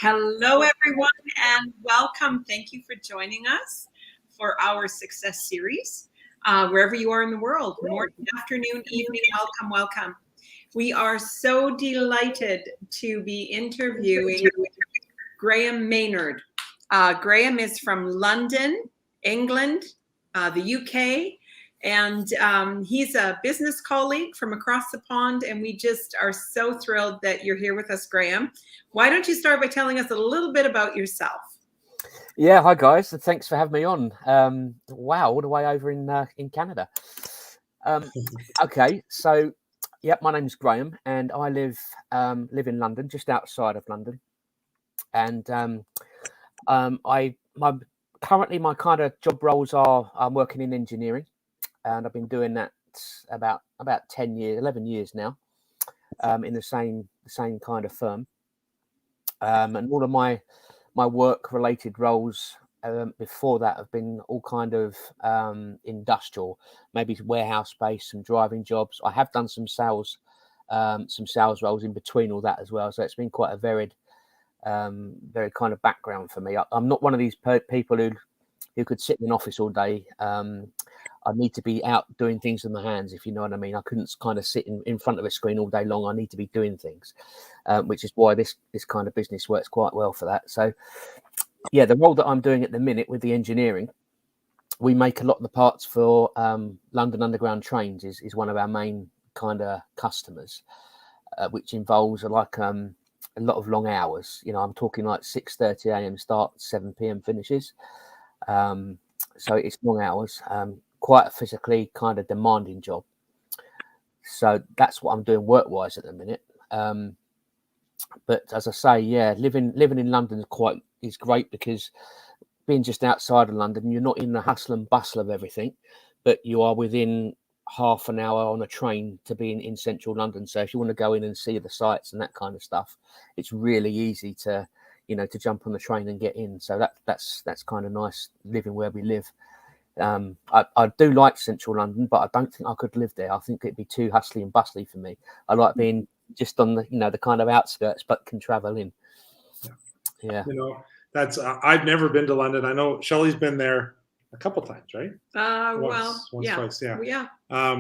Hello, everyone, and welcome. Thank you for joining us for our success series, wherever you are in the world. Morning, afternoon, evening, welcome. We are so delighted to be interviewing Graham Maynard. Graham is from London, England, the UK, and he's a business colleague from across the pond, and we just are so thrilled that you're here with us, Graham. Why don't you start by telling us a little bit about yourself? Yeah, hi guys, and thanks for having me on. Wow, all the way over in Canada. Okay, so yeah, my name's Graham, and I live in London, just outside of London, and currently my kind of job roles are I'm working in engineering, and I've been doing that about 11 years now, in the same kind of firm, and all of my work related roles before that have been all kind of industrial, maybe warehouse based, some driving jobs. I have done some sales roles in between all that as well, so it's been quite a varied very kind of background for me. I'm not one of these people who could sit in an office all day. I need to be out doing things with my hands, if you know what I mean. I couldn't kind of sit in front of a screen all day long. I need to be doing things, which is why this kind of business works quite well for that. So, yeah, the role that I'm doing at the minute with the engineering, we make a lot of the parts for London Underground trains is one of our main kind of customers, which involves a lot of long hours. You know, I'm talking like 6:30 a.m. start, 7 p.m. finishes. So it's long hours. Quite a physically kind of demanding job. So that's what I'm doing work-wise at the minute. But as I say, yeah, living in London is great because being just outside of London, you're not in the hustle and bustle of everything, but you are within half an hour on a train to be in central London. So if you want to go in and see the sights and that kind of stuff, it's really easy to jump on the train and get in. So that's kind of nice living where we live. I do like central London, but I don't think I could live there. I think it'd be too hustly and bustly for me. I like being just on the kind of outskirts, but can travel in. Yeah. You know, that's I've never been to London. I know Shelley's been there a couple times, right? Once, twice. Yeah. Yeah.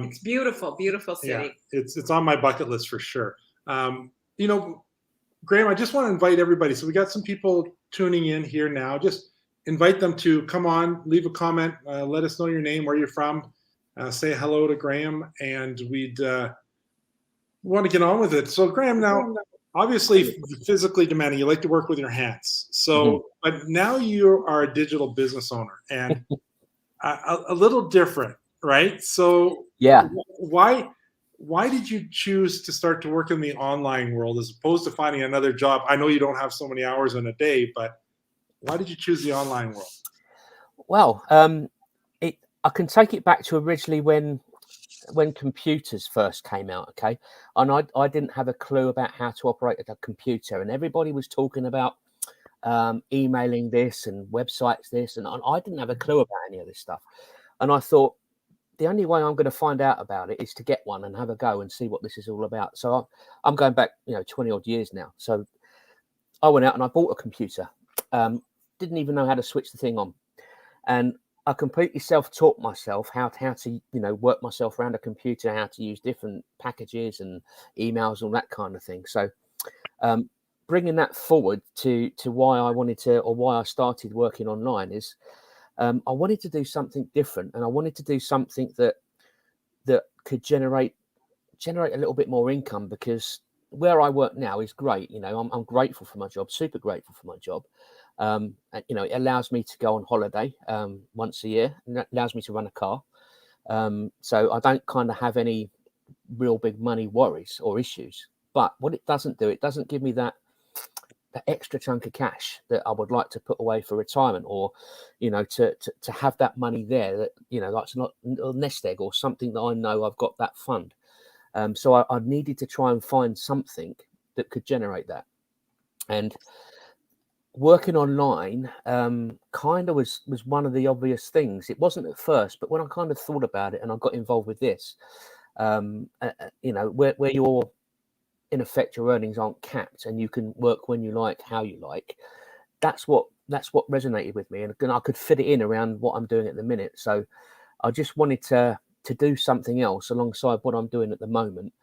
It's beautiful city. Yeah, it's on my bucket list for sure. Graham, I just want to invite everybody. So we got some people tuning in here now. Just invite them to come on, leave a comment, let us know your name, where you're from, say hello to Graham, and we'd want to get on with it. So Graham, now obviously physically demanding, you like to work with your hands. So, but now you are a digital business owner and a little different, right? So yeah, why did you choose to start to work in the online world as opposed to finding another job? I know you don't have so many hours in a day, but why did you choose the online world? Well, I can take it back to originally when computers first came out, okay? And I didn't have a clue about how to operate a computer, and everybody was talking about emailing this and websites this, and I didn't have a clue about any of this stuff. And I thought, the only way I'm going to find out about it is to get one and have a go and see what this is all about. So I'm going back, 20 odd years now. So I went out and I bought a computer. Didn't even know how to switch the thing on, and I completely self-taught myself how to work myself around a computer, how to use different packages and emails, all that kind of thing. So bringing that forward to why I wanted to, or why I started working online, is I wanted to do something different, and I wanted to do something that could generate a little bit more income, because where I work now is great. I'm grateful for my job, super grateful for my job. And, it allows me to go on holiday once a year, and that allows me to run a car. So I don't kind of have any real big money worries or issues. But what it doesn't do, it doesn't give me that extra chunk of cash that I would like to put away for retirement, or, to have that money there that, that's not a nest egg or something that I know I've got that fund. So I needed to try and find something that could generate that. And working online kind of was one of the obvious things. It wasn't at first, but when I kind of thought about it and I got involved with this, where you're in effect your earnings aren't capped and you can work when you like, how you like. That's what resonated with me, and I could fit it in around what I'm doing at the minute. So I just wanted to do something else alongside what I'm doing at the moment,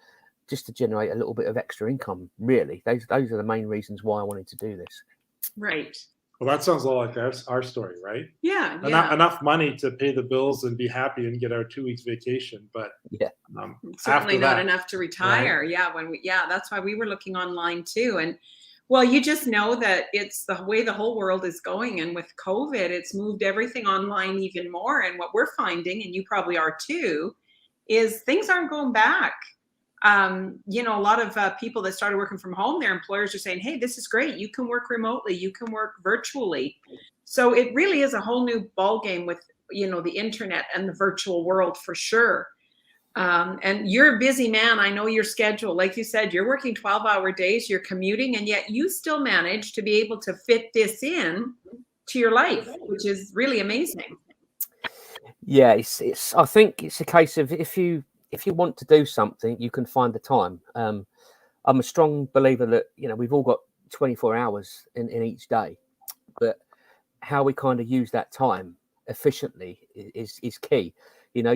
just to generate a little bit of extra income. Really, those are the main reasons why I wanted to do this. Right. Well, that sounds a lot like our story, right? Yeah. Enough money to pay the bills and be happy and get our 2 weeks vacation, but yeah, certainly not enough to retire. Right? Yeah, that's why we were looking online too. And well, you just know that it's the way the whole world is going, and with COVID, it's moved everything online even more. And what we're finding, and you probably are too, is things aren't going back. You know, a lot of people that started working from home, their employers are saying, hey, this is great. You can work remotely. You can work virtually. So it really is a whole new ballgame with, you know, the internet and the virtual world for sure. And you're a busy man. I know your schedule. Like you said, you're working 12-hour days, you're commuting, and yet you still manage to be able to fit this in to your life, which is really amazing. Yeah, it's. I think it's a case of if you want to do something, you can find the time. I'm a strong believer that, you know, we've all got 24 hours in each day, but how we kind of use that time efficiently is key. You know,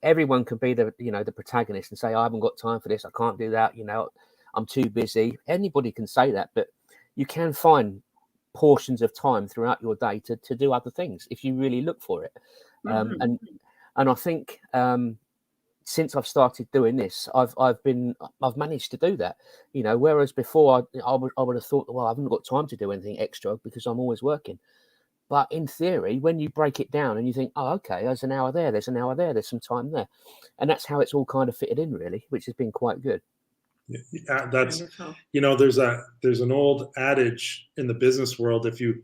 everyone can be the protagonist and say, I haven't got time for this, I can't do that, you know, I'm too busy. Anybody can say that, but you can find portions of time throughout your day to do other things if you really look for it. And I think since I've started doing this, I've managed to do that, you know, whereas before I would have thought, well, I haven't got time to do anything extra because I'm always working. But in theory, when you break it down and you think, oh, okay, there's an hour there, there's an hour there, there's some time there. And that's how it's all kind of fitted in, really, which has been quite good. Yeah, that's, you know, there's an old adage in the business world. If you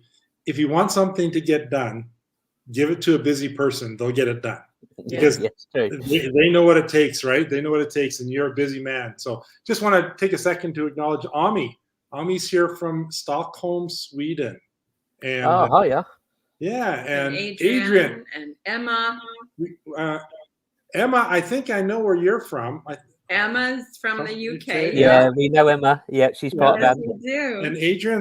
want something to get done, give it to a busy person, they'll get it done. Because they know what it takes, right? They know what it takes, and you're a busy man. So just want to take a second to acknowledge Ami. Ami's here from Stockholm, Sweden. And and Adrian and Emma. Emma, I think I know where you're from. Emma's from the UK. Yeah, we know Emma. Yeah, she's part of that. We do. And Adrienne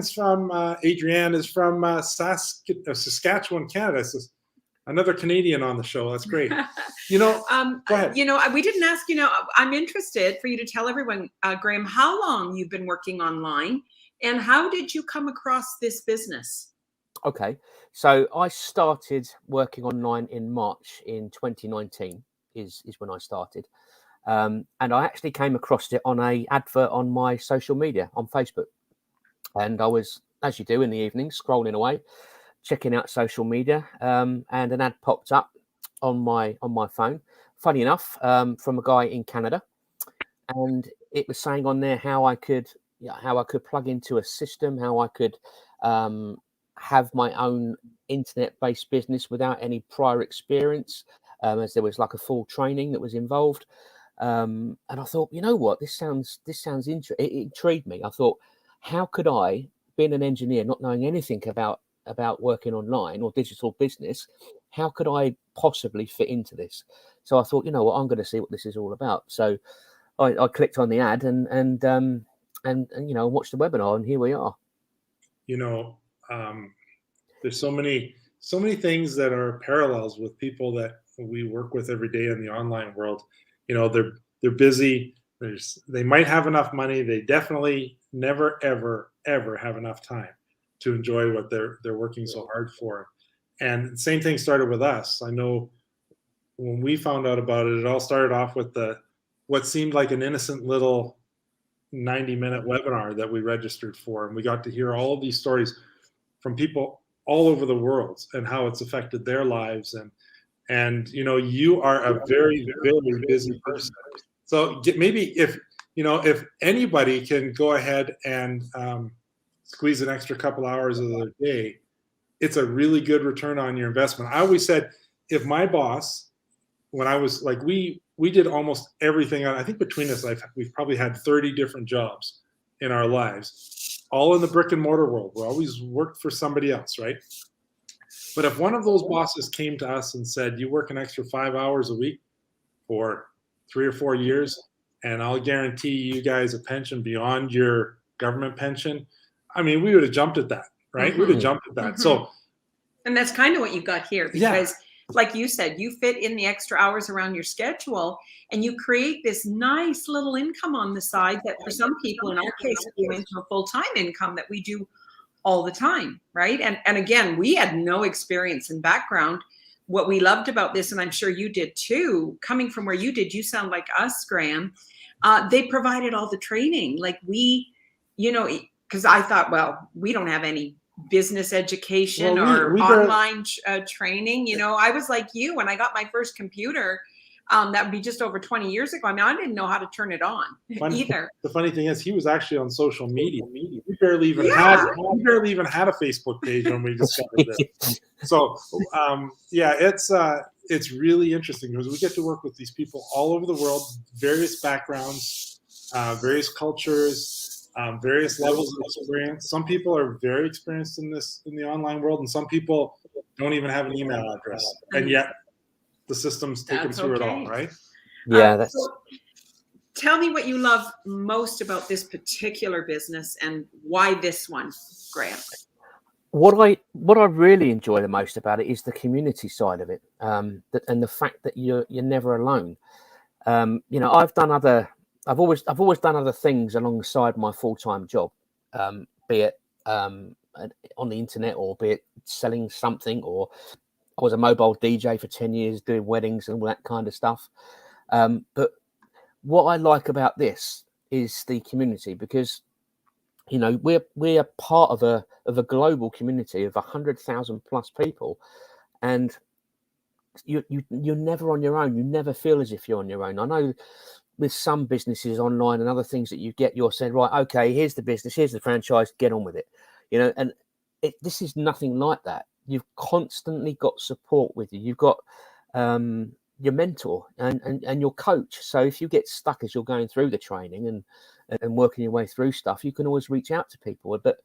is from Saskatchewan, Canada. So another Canadian on the show. That's great. You know, go ahead. You know, we didn't ask you. Now, I'm interested for you to tell everyone, Graham, how long you've been working online, and how did you come across this business? Okay, so I started working online in March in 2019 is when I started. And I actually came across it on a advert on my social media on Facebook. And I was, as you do in the evening, scrolling away, checking out social media, and an ad popped up on my phone. Funny enough, from a guy in Canada, and it was saying on there how I could plug into a system, how I could have my own internet-based business without any prior experience, as there was like a full training that was involved. And I thought, you know what, this sounds interesting. It intrigued me. I thought, how could I, being an engineer, not knowing anything about working online or digital business, how could I possibly fit into this? So I thought, you know what, I'm going to see what this is all about. So I clicked on the ad and you know, watched the webinar, and here we are. You know, there's so many things that are parallels with people that we work with every day in the online world. You know, they're busy. They might have enough money. They definitely never, ever, ever have enough time to enjoy what they're working so hard for. And the same thing started with us. I know when we found out about it, it all started off with what seemed like an innocent little 90-minute webinar that we registered for, and we got to hear all of these stories from people all over the world and how it's affected their lives. And you know, you are a very, very busy person. So maybe if anybody can go ahead and squeeze an extra couple hours of their day, it's a really good return on your investment. I always said, if my boss, when I was like, we did almost everything. I think between us, we've probably had 30 different jobs in our lives, all in the brick and mortar world. We always worked for somebody else, right? But if one of those bosses came to us and said, you work an extra 5 hours a week for 3 or 4 years, and I'll guarantee you guys a pension beyond your government pension, I mean, we would have jumped at that, right? We would have jumped at that. So, and that's kind of what you got here, because like you said, you fit in the extra hours around your schedule, and you create this nice little income on the side that for some people, in our case, go into a full-time income that we do all the time, right? And again, we had no experience and background. What we loved about this, and I'm sure you did too, coming from where you did, you sound like us, Graham. They provided all the training. Like we, you know, because I thought, well, we don't have any business education or online training. You know, I was like you, when I got my first computer, that would be just over 20 years ago. I mean, I didn't know how to turn it on either. The funny thing is, he was actually on social media. We barely even had a Facebook page when we discovered this. So, it's really interesting because we get to work with these people all over the world, various backgrounds, various cultures, various levels of experience. Some people are very experienced in the online world, and some people don't even have an email address, and yet the system's taken through it all, right? Yeah. So tell me what you love most about this particular business and why this one, Graham. What I really enjoy the most about it is the community side of it, and the fact that you're never alone. You know, I've always done other things alongside my full-time job, be it on the internet, or be it selling something, or I was a mobile DJ for 10 years doing weddings and all that kind of stuff. But what I like about this is the community, because, you know, we're part of a global community of 100,000 plus people, and you're never on your own. You never feel as if you're on your own. I know with some businesses online and other things that you get, you're saying, right, okay, here's the business, here's the franchise, get on with it, you know. And this is nothing like that. You've constantly got support with you. You've got your mentor and your coach. So if you get stuck as you're going through the training and working your way through stuff, you can always reach out to people. But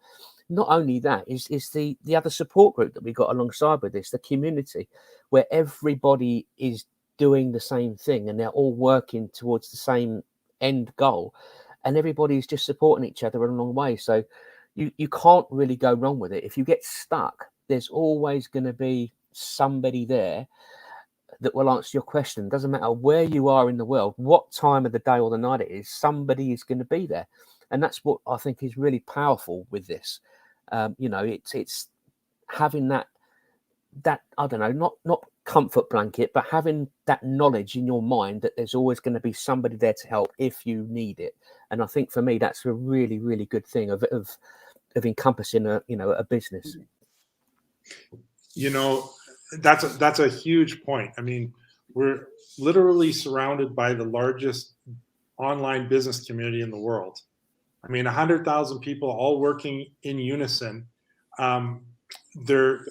not only that is the other support group that we got alongside with this, the community, where everybody is doing the same thing and they're all working towards the same end goal, and everybody's just supporting each other along the way. So you can't really go wrong with it. If you get stuck, there's always going to be somebody there that will answer your question. Doesn't matter where you are in the world, what time of the day or the night it is, somebody is going to be there. And that's what I think is really powerful with this. You know, it's having that I don't know, not comfort blanket, but having that knowledge in your mind that there's always going to be somebody there to help if you need it. And I think for me, that's a really, really good thing of encompassing a business. You know, that's a huge point. I mean, we're literally surrounded by the largest online business community in the world. I mean, 100,000 people all working in unison. They're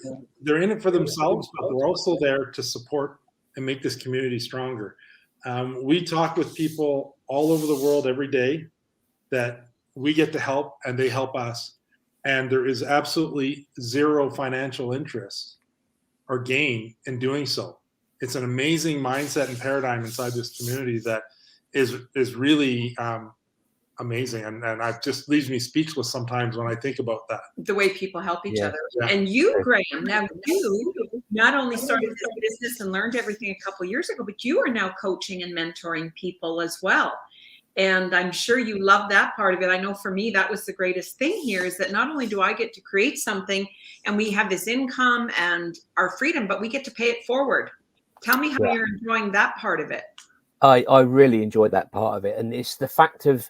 in it for themselves, but they're also there to support and make this community stronger. We talk with people all over the world every day that we get to help, and they help us. And there is absolutely zero financial interest or gain in doing so. It's an amazing mindset and paradigm inside this community that is really amazing, and it just leaves me speechless sometimes when I think about that. The way people help each other. And you, Graham, now you not only started this business and learned everything a couple of years ago, but you are now coaching and mentoring people as well. And I'm sure you love that part of it. I know for me, that was the greatest thing here, is that not only do I get to create something and we have this income and our freedom, but we get to pay it forward. Tell me how you're enjoying that part of it. I really enjoyed that part of it. And it's the fact of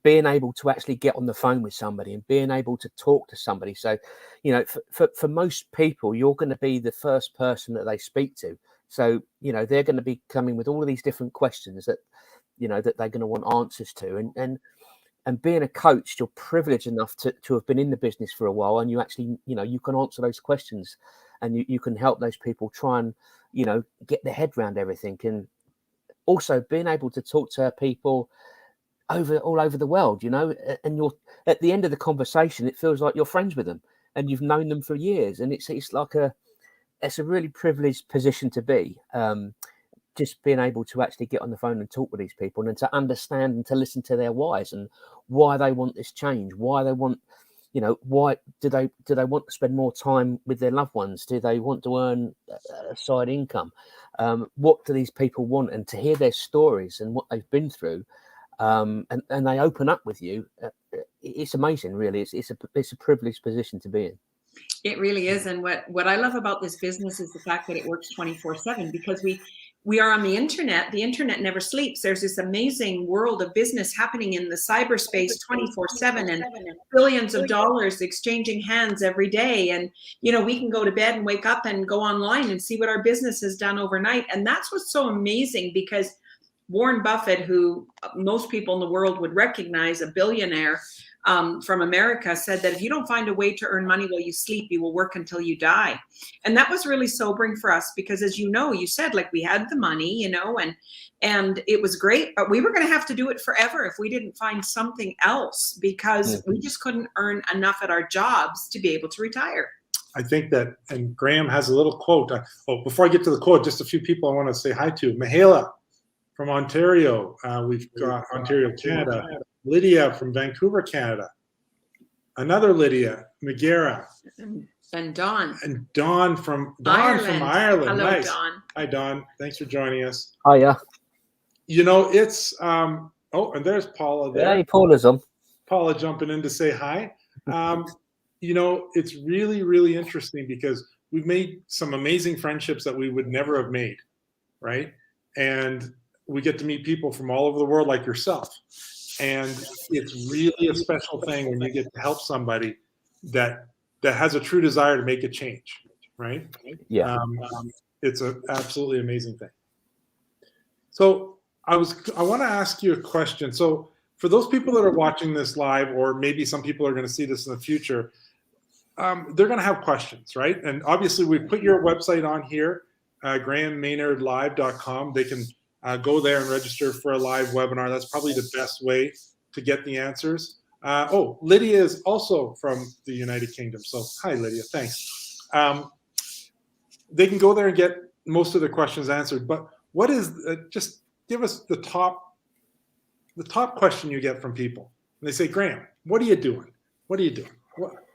being able to actually get on the phone with somebody and being able to talk to somebody. So, you know, for most people, you're going to be the first person that they speak to. So, you know, they're going to be coming with all of these different questions that, you know, that they're going to want answers to. And being a coach, you're privileged enough to have been in the business for a while, and you actually, you know, you can answer those questions, and you can help those people try and, you know, get their head around everything. And also being able to talk to people all over the world, you know, and you're at the end of the conversation, it feels like you're friends with them and you've known them for years. And it's like it's a really privileged position to be, just being able to actually get on the phone and talk with these people and to understand and to listen to their whys and why they want this change, why they want, why do they want to spend more time with their loved ones? Do they want to earn a side income? What do these people want? And to hear their stories and what they've been through, and they open up with you, it's amazing, really. It's a privileged position to be in. It really is. And what I love about this business is the fact that it works 24/7, because we are on the internet. The internet never sleeps. There's this amazing world of business happening in the cyberspace 24/7, and billions of dollars exchanging hands every day. And, we can go to bed and wake up and go online and see what our business has done overnight. And that's what's so amazing, because Warren Buffett, who most people in the world would recognize, a billionaire, from America, said that if you don't find a way to earn money while you sleep, you will work until you die. And that was really sobering for us, because, as you said, like, we had the money, and it was great, but we were going to have to do it forever if we didn't find something else, because we just couldn't earn enough at our jobs to be able to retire. I think that, and Graham has a little quote. Before I get to the quote, just a few people I want to say hi to. Mahela from Ontario. We've got Ontario, Canada. Lydia from Vancouver, Canada. Another Lydia, Megara. And Dawn. And Dawn from Ireland. Hello, nice. Dawn. Hi, Dawn. Thanks for joining us. Oh, yeah. It's and there's Paula there. Hey, Paula's on. Paula jumping in to say hi. It's really, really interesting, because we've made some amazing friendships that we would never have made, right? And we get to meet people from all over the world like yourself. And it's really a special thing when you get to help somebody that has a true desire to make a change, right? Yeah. It's an absolutely amazing thing. So I want to ask you a question. So for those people that are watching this live, or maybe some people are going to see this in the future, they're going to have questions, right? And obviously we put your website on here, GrahamMaynardLive.com. They can go there and register for a live webinar. That's probably the best way to get the answers. Lydia is also from the United Kingdom. So hi, Lydia. Thanks. They can go there and get most of their questions answered. But what is, just give us the top question you get from people. And they say, Graham, what are you doing? What are you doing? What?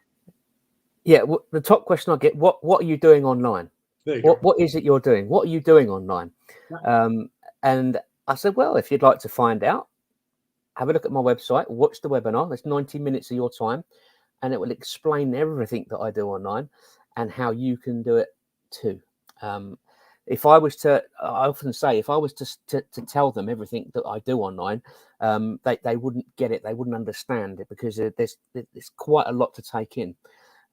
Yeah, the top question I get, what are you doing online? There you go. What is it you're doing? What are you doing online? And I said, well, if you'd like to find out, have a look at my website, watch the webinar. It's 90 minutes of your time, and it will explain everything that I do online and how you can do it too. I often say, if I was to tell them everything that I do online, they wouldn't get it. They wouldn't understand it, because there's quite a lot to take in.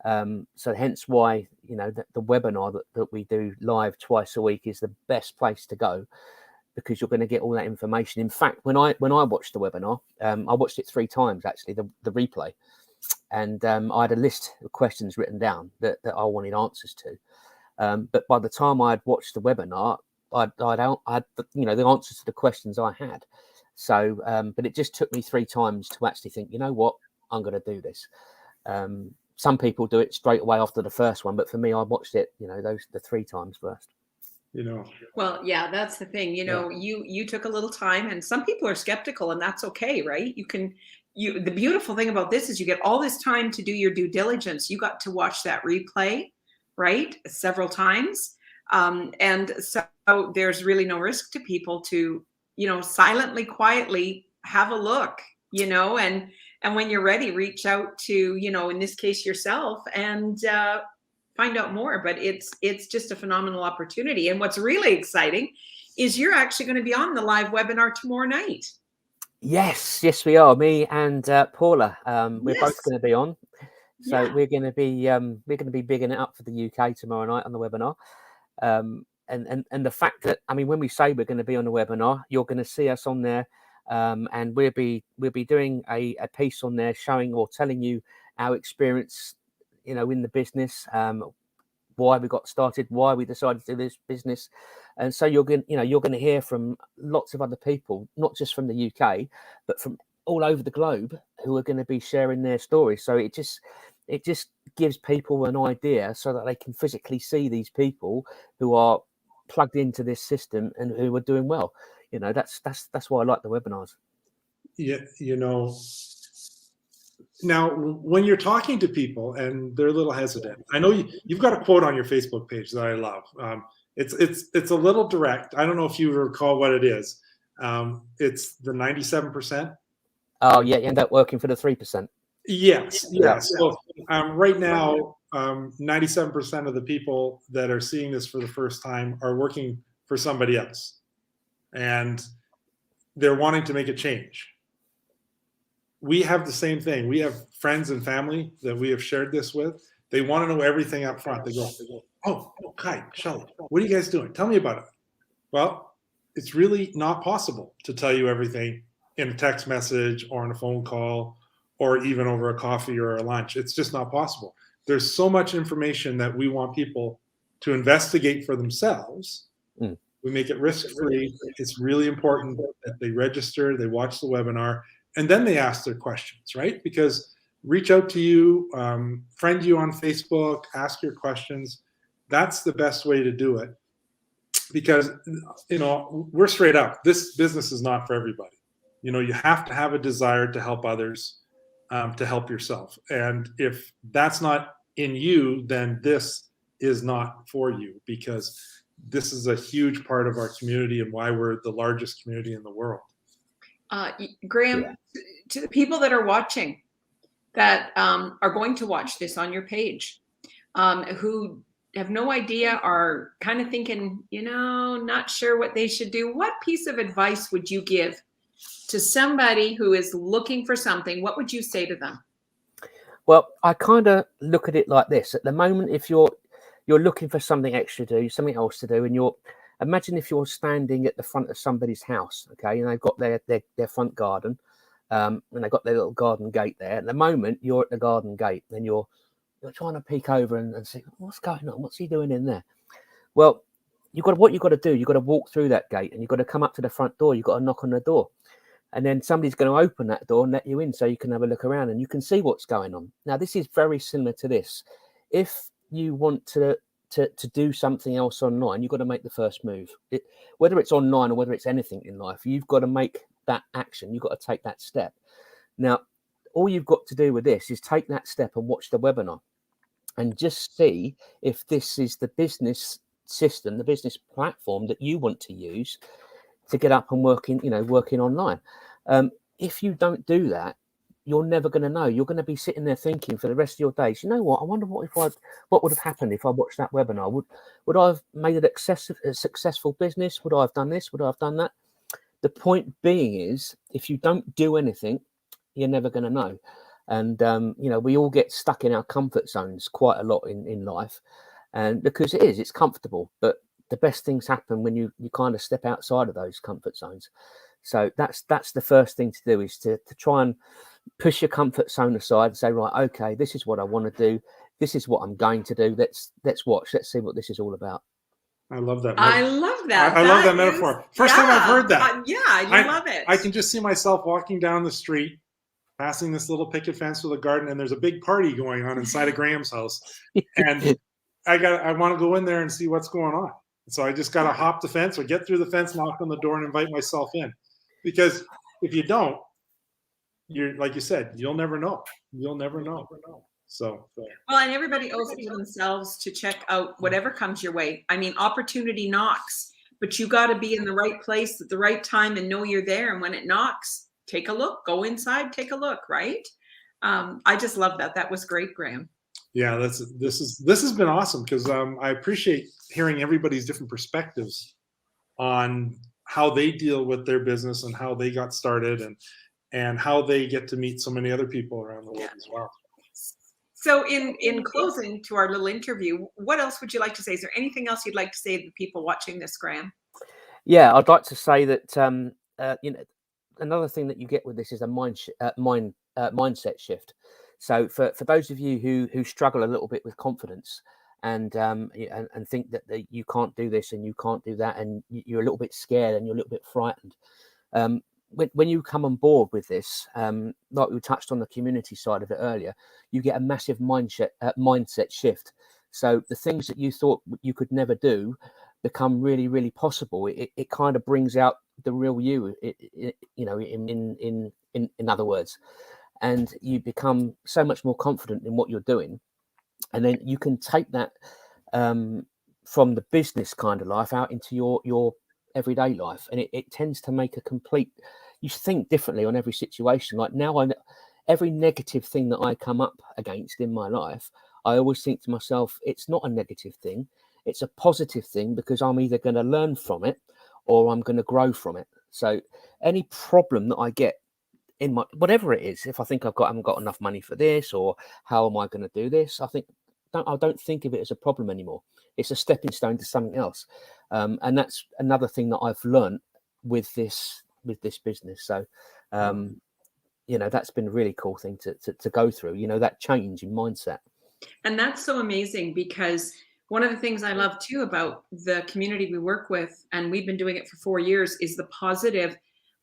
So hence why, the webinar that we do live twice a week is the best place to go, because you're going to get all that information. In fact, when I watched the webinar, I watched it 3 times, actually, the replay. And I had a list of questions written down that I wanted answers to. But by the time I had watched the webinar, I had the answers to the questions I had. So, but it just took me 3 times to actually think, you know what, I'm going to do this. Some people do it straight away after the first one, but for me, I watched it, the 3 times first. Well, yeah, that's the thing. You took a little time, and some people are skeptical, and that's okay, right? The beautiful thing about this is you get all this time to do your due diligence. You got to watch that replay, right, several times. And so there's really no risk to people to, silently, quietly have a look, and when you're ready, reach out to, in this case, yourself, and find out more. But it's just a phenomenal opportunity. And what's really exciting is you're actually going to be on the live webinar tomorrow night. Yes, we are. Me and Paula, we're both going to be on. So Yeah. we're going to be bigging it up for the UK tomorrow night on the webinar. And the fact that, when we say we're going to be on the webinar, you're going to see us on there, and we'll be doing a piece on there showing or telling you our experience, in the business, why we got started, why we decided to do this business. And so you're going to hear from lots of other people, not just from the UK, but from all over the globe, who are going to be sharing their stories. So it just gives people an idea, so that they can physically see these people who are plugged into this system and who are doing well. That's why I like the webinars. Yeah, now when you're talking to people and they're a little hesitant, I know you've got a quote on your Facebook page that I love. It's a little direct. I don't know if you recall what it is. It's the 97%. Oh yeah, you end up working for the 3%. Yes. So right now, 97% of the people that are seeing this for the first time are working for somebody else, and they're wanting to make a change. We have the same thing. We have friends and family that we have shared this with. They want to know everything up front. They go, oh, Kai, Shelly, what are you guys doing? Tell me about it. Well, it's really not possible to tell you everything in a text message or on a phone call or even over a coffee or a lunch. It's just not possible. There's so much information that we want people to investigate for themselves. We make it risk-free. It's really important that they register, they watch the webinar, and then they ask their questions, right? Because reach out to you, friend you on Facebook, ask your questions. That's the best way to do it. Because, we're straight up. This business is not for everybody. You have to have a desire to help others, to help yourself. And if that's not in you, then this is not for you, because this is a huge part of our community and why we're the largest community in the world. Graham, to the people that are watching, that are going to watch this on your page, who have no idea, are kind of thinking, not sure what they should do, what piece of advice would you give to somebody who is looking for something? What would you say to them? Well, I kind of look at it like this. At the moment, if you're looking for something extra to do, something else to do, and imagine if you're standing at the front of somebody's house, okay, and they've got their front garden, and they've got their little garden gate there. At the moment, you're at the garden gate, and you're trying to peek over and see what's going on, what's he doing in there. Well, what you've got to do, you've got to walk through that gate, and you've got to come up to the front door. You've got to knock on the door, and then somebody's going to open that door and let you in, so you can have a look around and you can see what's going on. Now, this is very similar to this. If you want to do something else online, you've got to make the first move. Whether it's online or whether it's anything in life, you've got to make that action. You've got to take that step. Now, all you've got to do with this is take that step and watch the webinar and just see if this is the business system, the business platform that you want to use to get up and working online. If you don't do that, you're never going to know. You're going to be sitting there thinking for the rest of your days, you know what? I wonder what would have happened if I watched that webinar. Would I have made it a successful business? Would I have done this? Would I have done that? The point being is, if you don't do anything, you're never going to know. And we all get stuck in our comfort zones quite a lot in life, and because it's comfortable. But the best things happen when you kind of step outside of those comfort zones. So that's the first thing to do, is to try and push your comfort zone aside and say, right, okay, this is what I want to do. This is what I'm going to do. Let's watch. Let's see what this is all about. I love that. I love that. I love that metaphor. First time I've heard that. I love it. I can just see myself walking down the street, passing this little picket fence with a garden, and there's a big party going on inside of Graham's house. And I want to go in there and see what's going on. So I just got to hop the fence or get through the fence, knock on the door, and invite myself in. Because if you don't, you're, like you said, you'll never know. You'll never know. So well, and everybody owes it to themselves to check out whatever comes your way. I mean, opportunity knocks, but you got to be in the right place at the right time and know you're there. And when it knocks, take a look, go inside, take a look, right? I just love that. That was great, Graham. Yeah, this has been awesome, because I appreciate hearing everybody's different perspectives on how they deal with their business and how they got started, and how they get to meet so many other people around the world as well. So in closing to our little interview, what else would you like to say? Is there anything else you'd like to say to the people watching this, Graham? Yeah, I'd like to say that another thing that you get with this is a mindset shift. So for those of you who struggle a little bit with confidence and think that you can't do this and you can't do that, and you're a little bit scared and you're a little bit frightened, when you come on board with this, like we touched on the community side of it earlier, you get a massive mindset shift. So the things that you thought you could never do, become really, really possible. It kind of brings out the real you, you know, in other words, and you become so much more confident in what you're doing, and then you can take that from the business kind of life out into your everyday life, and it tends to make a complete. You think differently on every situation. Like now, every negative thing that I come up against in my life, I always think to myself, it's not a negative thing. It's a positive thing, because I'm either going to learn from it or I'm going to grow from it. So any problem that I get in my, whatever it is, if I think I haven't got enough money for this, or how am I going to do this? I don't think of it as a problem anymore. It's a stepping stone to something else. And that's another thing that I've learned with this business. So, you know, that's been a really cool thing to go through, you know, that change in mindset. And that's so amazing, because one of the things I love too about the community we work with, and we've been doing it for 4 years, is the positive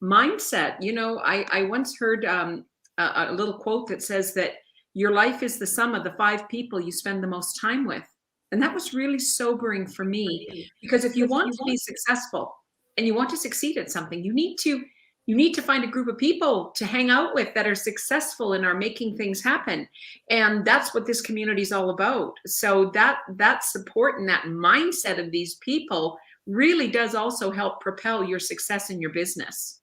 mindset. You know, I once heard a little quote that says that your life is the sum of the 5 people you spend the most time with. And that was really sobering for me, because if you want to be successful and you want to succeed at something, you need to find a group of people to hang out with that are successful and are making things happen. And that's what this community is all about. So that support and that mindset of these people really does also help propel your success in your business.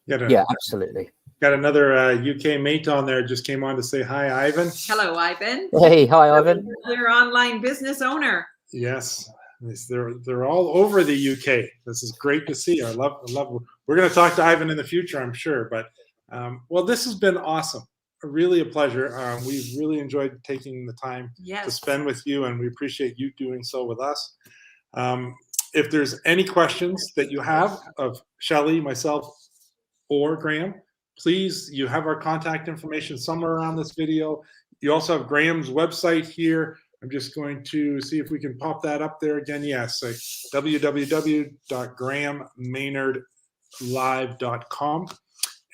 Yeah, absolutely. Got another UK mate on there, just came on to say hi, Ivan. Hello, Ivan. Hey, hi, Ivan. You're an online business owner. Yes, they're all over the UK. This is great to see. I love. We're going to talk to Ivan in the future, I'm sure. But well, this has been awesome. Really a pleasure. We've really enjoyed taking the time to spend with you, and we appreciate you doing so with us. If there's any questions that you have of Shelley, myself, or Graham, please, you have our contact information somewhere around this video. You also have Graham's website here. I'm just going to see if we can pop that up there again. Yes, www.grahammaynardlive.com.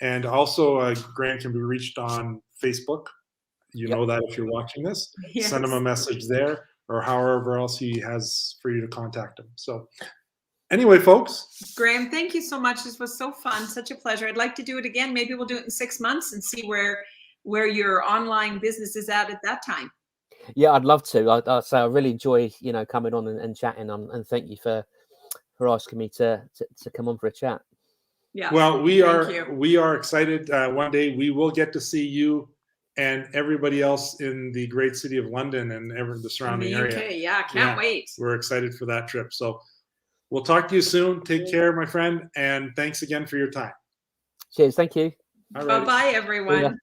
And also, Graham can be reached on Facebook. You know that if you're watching this. Yes. Send him a message there, or however else he has for you to contact him. So anyway, folks. Graham, thank you so much. This was so fun, such a pleasure. I'd like to do it again. Maybe we'll do it in 6 months and see where your online business is at that time. Yeah, I'd love to. I really enjoy, you know, coming on and chatting, and thank you for asking me to come on for a chat. Yeah. Well, we are excited. One day we will get to see you and everybody else in the great city of London and the surrounding area. Yeah, can't wait. We're excited for that trip. So we'll talk to you soon. Take care, my friend, and thanks again for your time. Cheers. Thank you. Bye-bye, everyone.